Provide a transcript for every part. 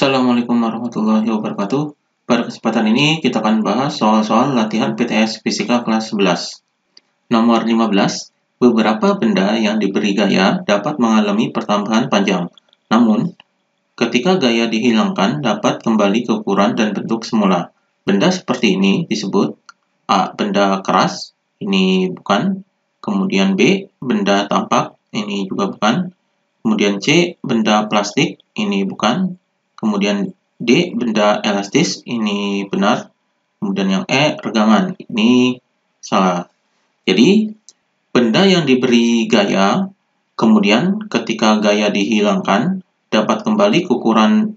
Assalamualaikum warahmatullahi wabarakatuh. Pada kesempatan ini kita akan bahas soal-soal latihan PTS Fisika kelas 11. Nomor 15. Beberapa benda yang diberi gaya dapat mengalami pertambahan panjang. Namun, ketika gaya dihilangkan dapat kembali ke ukuran dan bentuk semula. Benda seperti ini disebut A. Benda keras, ini bukan. Kemudian B. Benda tampak, ini juga bukan. Kemudian C. Benda plastik, ini bukan. Kemudian D. Benda elastis, ini benar. Kemudian yang E. Regangan, ini salah. Jadi, benda yang diberi gaya, kemudian ketika gaya dihilangkan, dapat kembali ke ukuran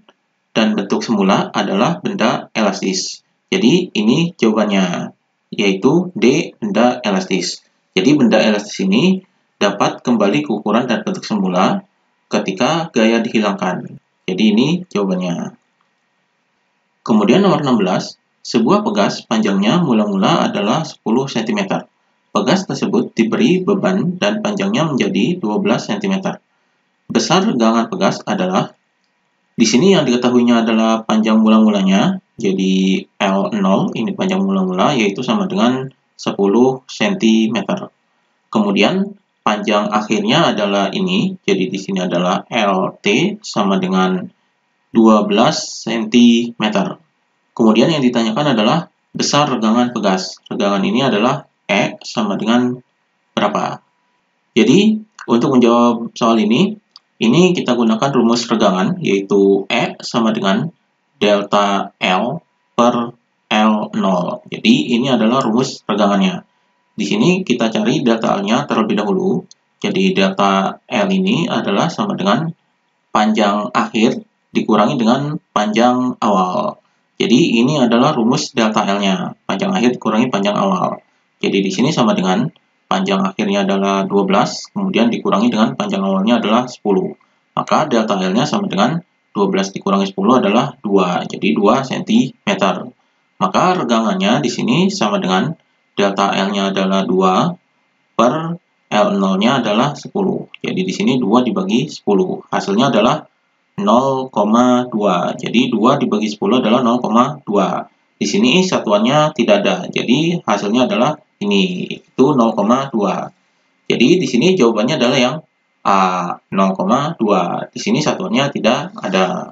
dan bentuk semula adalah benda elastis. Jadi, ini jawabannya, yaitu D. Benda elastis. Jadi, benda elastis ini dapat kembali ke ukuran dan bentuk semula ketika gaya dihilangkan. Jadi ini jawabannya. Kemudian nomor 16, sebuah pegas panjangnya mula-mula adalah 10 cm. Pegas tersebut diberi beban dan panjangnya menjadi 12 cm. Besar regangan pegas adalah, di sini yang diketahuinya adalah panjang mula-mulanya, jadi L0, ini panjang mula-mula, yaitu sama dengan 10 cm. Kemudian panjang akhirnya adalah ini, jadi di sini adalah LT sama dengan 12 cm. Kemudian yang ditanyakan adalah besar regangan pegas. Regangan ini adalah E sama dengan berapa? Jadi, untuk menjawab soal ini kita gunakan rumus regangan, yaitu E sama dengan delta L per L0. Jadi, ini adalah rumus regangannya. Di sini kita cari delta L-nya terlebih dahulu. Jadi delta L ini adalah sama dengan panjang akhir dikurangi dengan panjang awal. Jadi ini adalah rumus delta L-nya. Panjang akhir dikurangi panjang awal. Jadi di sini sama dengan panjang akhirnya adalah 12, kemudian dikurangi dengan panjang awalnya adalah 10. Maka delta L-nya sama dengan 12 dikurangi 10 adalah 2. Jadi 2 cm. Maka regangannya di sini sama dengan delta L-nya adalah 2 per L0-nya adalah 10. Jadi di sini 2 dibagi 10. Hasilnya adalah 0,2. Jadi 2 dibagi 10 adalah 0,2. Di sini satuannya tidak ada. Jadi hasilnya adalah ini, itu 0,2. Jadi di sini jawabannya adalah yang A, 0,2. Di sini satuannya tidak ada.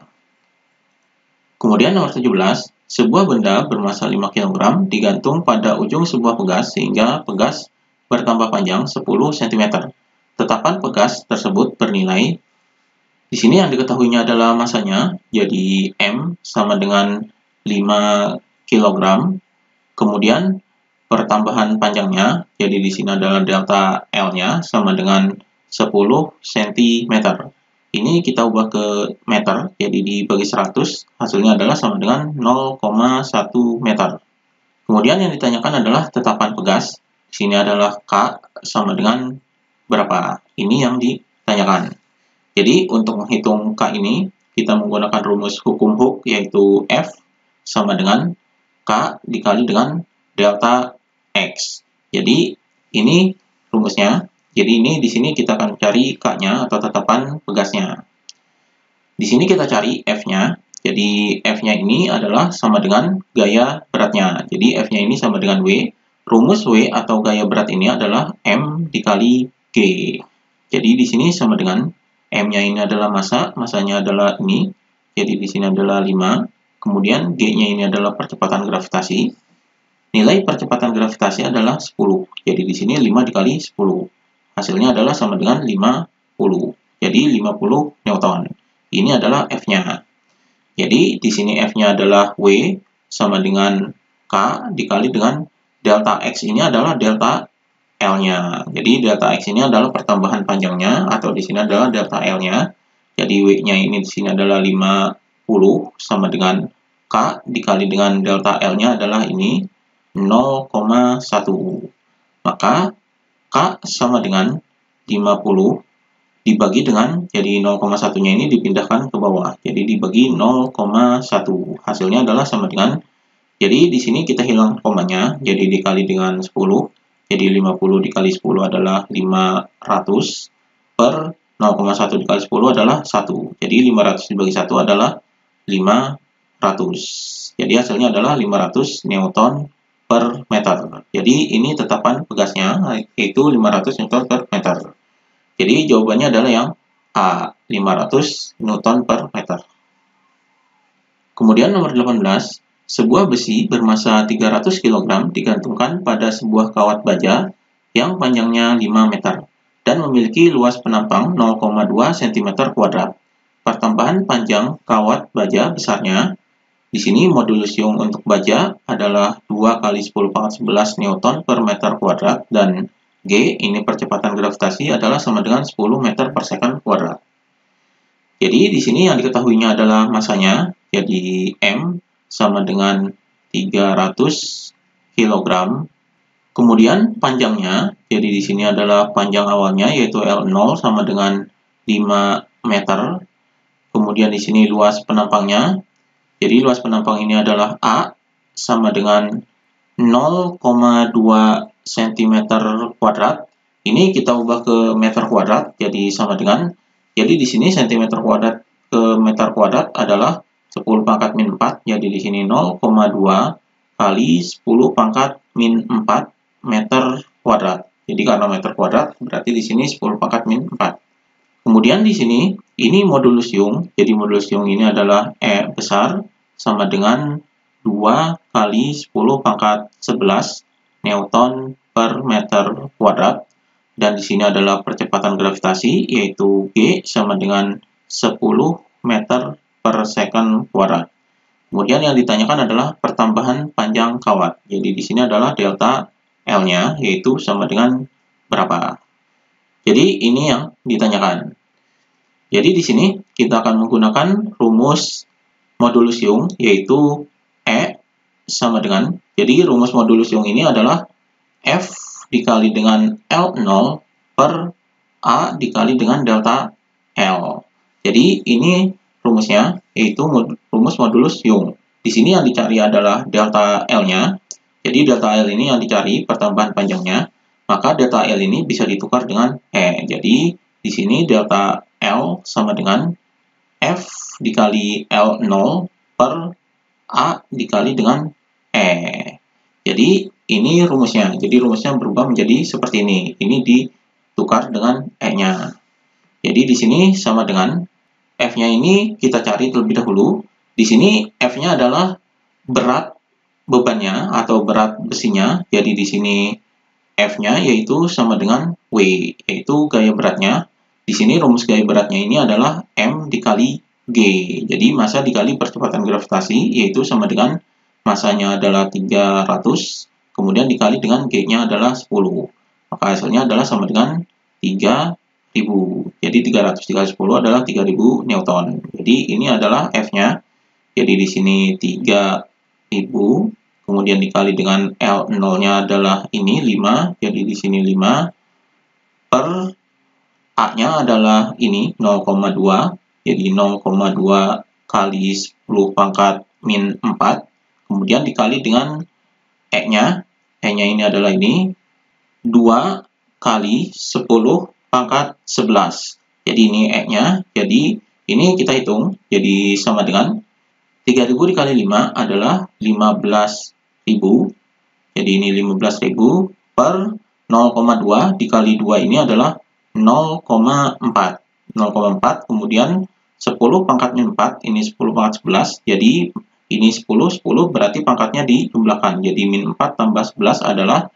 Kemudian nomor 17, sebuah benda bermassa 5 kg digantung pada ujung sebuah pegas sehingga pegas bertambah panjang 10 cm. Tetapan pegas tersebut bernilai, di sini yang diketahuinya adalah masanya, jadi M sama dengan 5 kg. Kemudian pertambahan panjangnya, jadi di sini adalah delta L-nya sama dengan 10 cm. Ini kita ubah ke meter, jadi dibagi 100, hasilnya adalah sama dengan 0,1 meter. Kemudian yang ditanyakan adalah tetapan pegas. Di sini adalah K sama dengan berapa? Ini yang ditanyakan. Jadi untuk menghitung K ini, kita menggunakan rumus hukum Hooke, yaitu F sama dengan K dikali dengan delta X. Jadi ini rumusnya. Jadi ini di sini kita akan cari K-nya atau tetapan pegasnya. Di sini kita cari F-nya. Jadi F-nya ini adalah sama dengan gaya beratnya. Jadi F-nya ini sama dengan W. Rumus W atau gaya berat ini adalah M dikali G. Jadi di sini sama dengan M-nya ini adalah massa, massanya adalah ini. Jadi di sini adalah 5. Kemudian G-nya ini adalah percepatan gravitasi. Nilai percepatan gravitasi adalah 10. Jadi di sini 5 dikali 10. Hasilnya adalah sama dengan 50. Jadi 50 Newton. Ini adalah F-nya. Jadi di sini F-nya adalah W sama dengan K dikali dengan delta X ini adalah delta L-nya. Jadi delta X ini adalah pertambahan panjangnya atau di sini adalah delta L-nya. Jadi W-nya ini di sini adalah 50 sama dengan K dikali dengan delta L-nya adalah ini 0,1. Maka K sama dengan 50 dibagi dengan, jadi 0,1-nya ini dipindahkan ke bawah. Jadi dibagi 0,1. Hasilnya adalah sama dengan, jadi di sini kita hilang komanya, jadi dikali dengan 10. Jadi 50 dikali 10 adalah 500 per 0,1 dikali 10 adalah 1. Jadi 500 dibagi 1 adalah 500. Jadi hasilnya adalah 500 Newton per meter. Jadi ini tetapan pegasnya, yaitu 500 Newton per meter. Jadi jawabannya adalah yang A, 500 Newton per meter. Kemudian nomor 18, sebuah besi bermasa 300 kg digantungkan pada sebuah kawat baja yang panjangnya 5 meter dan memiliki luas penampang 0,2 cm². Pertambahan panjang kawat baja besarnya. Di sini modulus Young untuk baja adalah 2 kali 10 pangkat 11 Newton per meter kuadrat, dan G, ini percepatan gravitasi, adalah sama dengan 10 meter per second kuadrat. Jadi di sini yang diketahuinya adalah masanya, jadi M sama dengan 300 kg. Kemudian panjangnya, jadi di sini adalah panjang awalnya, yaitu L0 sama dengan 5 meter. Kemudian di sini luas penampangnya, jadi luas penampang ini adalah A sama dengan 0,2 cm². Ini kita ubah ke meter kuadrat, jadi sama dengan, jadi di sini cm² ke meter kuadrat adalah 10 pangkat min 4, jadi di sini 0,2 kali 10 pangkat min 4 meter kuadrat. Jadi karena meter kuadrat, berarti di sini 10 pangkat min 4. Kemudian di sini, ini modulus Young, jadi modulus Young ini adalah E besar sama dengan 2 kali 10 pangkat 11 Newton per meter kuadrat. Dan di sini adalah percepatan gravitasi, yaitu G sama dengan 10 meter per second kuadrat. Kemudian yang ditanyakan adalah pertambahan panjang kawat. Jadi di sini adalah delta L-nya, yaitu sama dengan berapa. Jadi ini yang ditanyakan. Jadi di sini kita akan menggunakan rumus modulus Young, yaitu E sama dengan, jadi rumus modulus Young ini adalah F dikali dengan L0 per A dikali dengan delta L. Jadi ini rumusnya, yaitu rumus modulus Young. Di sini yang dicari adalah delta L-nya. Jadi delta L ini yang dicari, pertambahan panjangnya. Maka delta L ini bisa ditukar dengan E. Jadi di sini delta L sama dengan F dikali L0 per A dikali dengan E. Jadi ini rumusnya. Jadi rumusnya berubah menjadi seperti ini. Ini ditukar dengan E-nya. Jadi di sini sama dengan F-nya ini kita cari terlebih dahulu. Di sini F-nya adalah berat bebannya atau berat besinya. Jadi di sini F-nya yaitu sama dengan W, yaitu gaya beratnya. Di sini rumus gaya beratnya ini adalah M dikali G. Jadi massa dikali percepatan gravitasi, yaitu sama dengan massanya adalah 300, kemudian dikali dengan G-nya adalah 10. Maka hasilnya adalah sama dengan 3000. Jadi 300 dikali 10 adalah 3000 Newton. Jadi ini adalah F-nya. Jadi di sini 3000. Kemudian dikali dengan L0-nya adalah ini 5, jadi di sini 5 per A-nya adalah ini 0,2, jadi 0,2 kali 10 pangkat min 4, kemudian dikali dengan E-nya, E-nya ini adalah ini 2 kali 10 pangkat 11, jadi ini E-nya, jadi ini kita hitung, jadi sama dengan 3000 dikali 5 adalah 15.000. Jadi ini 15.000 per 0,2 dikali 2 ini adalah 0,4. 0,4 kemudian 10 pangkat min 4 ini 10 pangkat 11. Jadi ini 10 berarti pangkatnya dijumlahkan. Jadi min 4 tambah 11 adalah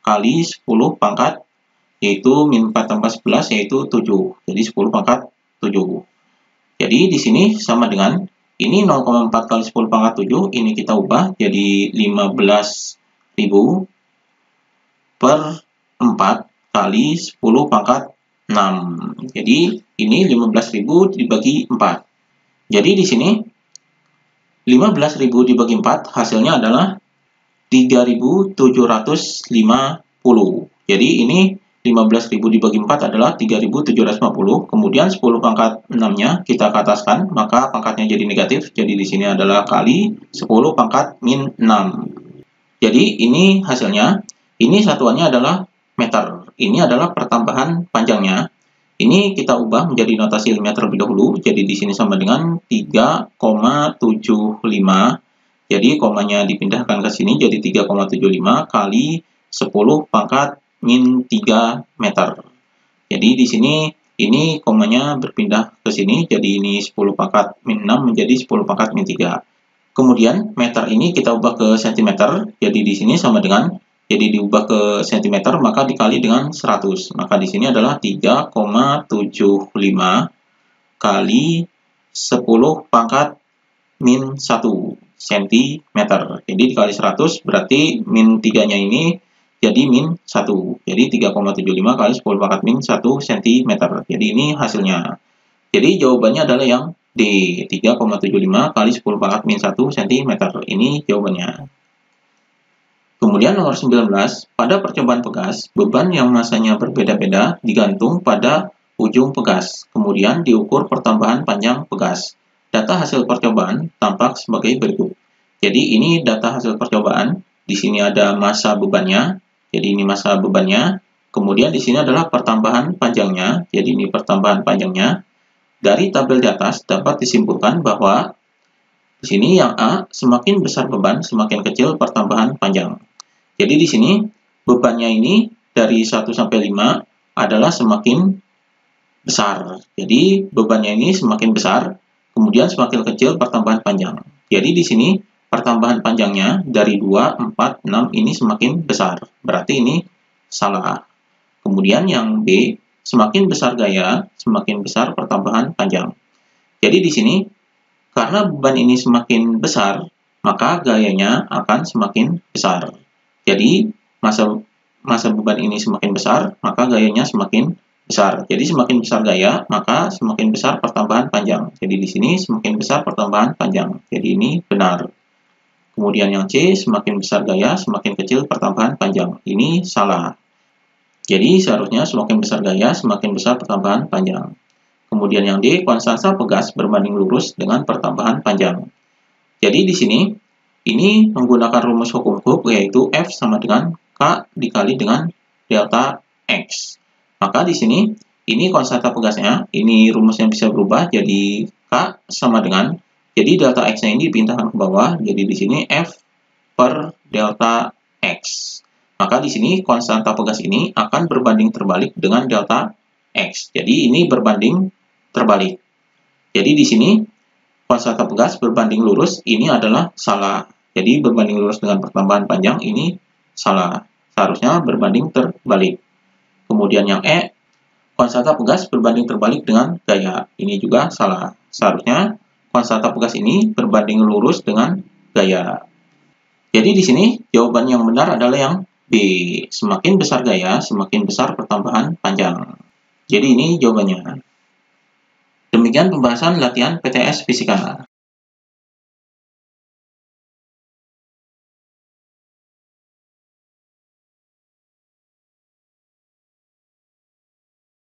kali 10 pangkat, yaitu min 4 tambah 11 yaitu 7. Jadi 10 pangkat 7. Jadi di sini sama dengan ini 0,4 kali 10 pangkat 7, ini kita ubah jadi 15.000 per 4 kali 10 pangkat 6. Jadi ini 15.000 dibagi 4. Jadi di sini 15.000 dibagi 4 hasilnya adalah 3.750. Jadi ini 15.000 dibagi 4 adalah 3.750. Kemudian 10 pangkat 6-nya kita ke ataskan, maka pangkatnya jadi negatif. Jadi di sini adalah kali 10 pangkat min 6. Jadi ini hasilnya. Ini satuannya adalah meter. Ini adalah pertambahan panjangnya. Ini kita ubah menjadi notasi ilmiah terlebih dahulu. Jadi di sini sama dengan 3,75. Jadi komanya dipindahkan ke sini jadi 3,75 kali 10 pangkat min 3 meter. Jadi di sini ini komanya berpindah ke sini, jadi ini 10 pangkat min 6 menjadi 10 pangkat min 3. Kemudian meter ini kita ubah ke cm, jadi di sini sama dengan, jadi diubah ke cm maka dikali dengan 100. Maka di sini adalah 3,75 kali 10 pangkat min 1 cm. Jadi dikali 100 berarti min 3-nya ini jadi min 1. Jadi 3,75 kali 10 pangkat min 1 cm. Jadi ini hasilnya. Jadi jawabannya adalah yang D, 3,75 kali 10 pangkat min 1 cm. Ini jawabannya. Kemudian nomor 19, pada percobaan pegas, beban yang masanya berbeda-beda digantung pada ujung pegas. Kemudian diukur pertambahan panjang pegas. Data hasil percobaan tampak sebagai berikut. Jadi ini data hasil percobaan. Di sini ada massa bebannya. Jadi ini massa bebannya. Kemudian di sini adalah pertambahan panjangnya. Jadi ini pertambahan panjangnya. Dari tabel di atas dapat disimpulkan bahwa di sini yang A, semakin besar beban, semakin kecil pertambahan panjang. Jadi di sini bebannya ini dari 1 sampai 5 adalah semakin besar. Jadi bebannya ini semakin besar, kemudian semakin kecil pertambahan panjang. Jadi di sini pertambahan panjangnya dari 2, 4, 6 ini semakin besar. Berarti ini salah. Kemudian yang B, semakin besar gaya, semakin besar pertambahan panjang. Jadi di sini, karena beban ini semakin besar, maka gayanya akan semakin besar. Jadi, massa beban ini semakin besar, maka gayanya semakin besar. Jadi semakin besar gaya, maka semakin besar pertambahan panjang. Jadi di sini semakin besar pertambahan panjang. Jadi ini benar. Kemudian yang C, semakin besar gaya, semakin kecil pertambahan panjang. Ini salah. Jadi seharusnya semakin besar gaya, semakin besar pertambahan panjang. Kemudian yang D, konstanta pegas berbanding lurus dengan pertambahan panjang. Jadi di sini, ini menggunakan rumus hukum Hooke, yaitu F sama dengan K dikali dengan delta X. Maka di sini, ini konstanta pegasnya, ini rumusnya bisa berubah, jadi K sama dengan, jadi delta X-nya ini dipindahkan ke bawah, jadi di sini F per delta X. Maka di sini konstanta pegas ini akan berbanding terbalik dengan delta X. Jadi ini berbanding terbalik. Jadi di sini konstanta pegas berbanding lurus ini adalah salah. Jadi berbanding lurus dengan pertambahan panjang ini salah. Seharusnya berbanding terbalik. Kemudian yang E, konstanta pegas berbanding terbalik dengan gaya. Ini juga salah. Seharusnya konstanta pegas ini berbanding lurus dengan gaya. Jadi di sini jawaban yang benar adalah yang B. Semakin besar gaya, semakin besar pertambahan panjang. Jadi ini jawabannya. Demikian pembahasan latihan PTS Fisika.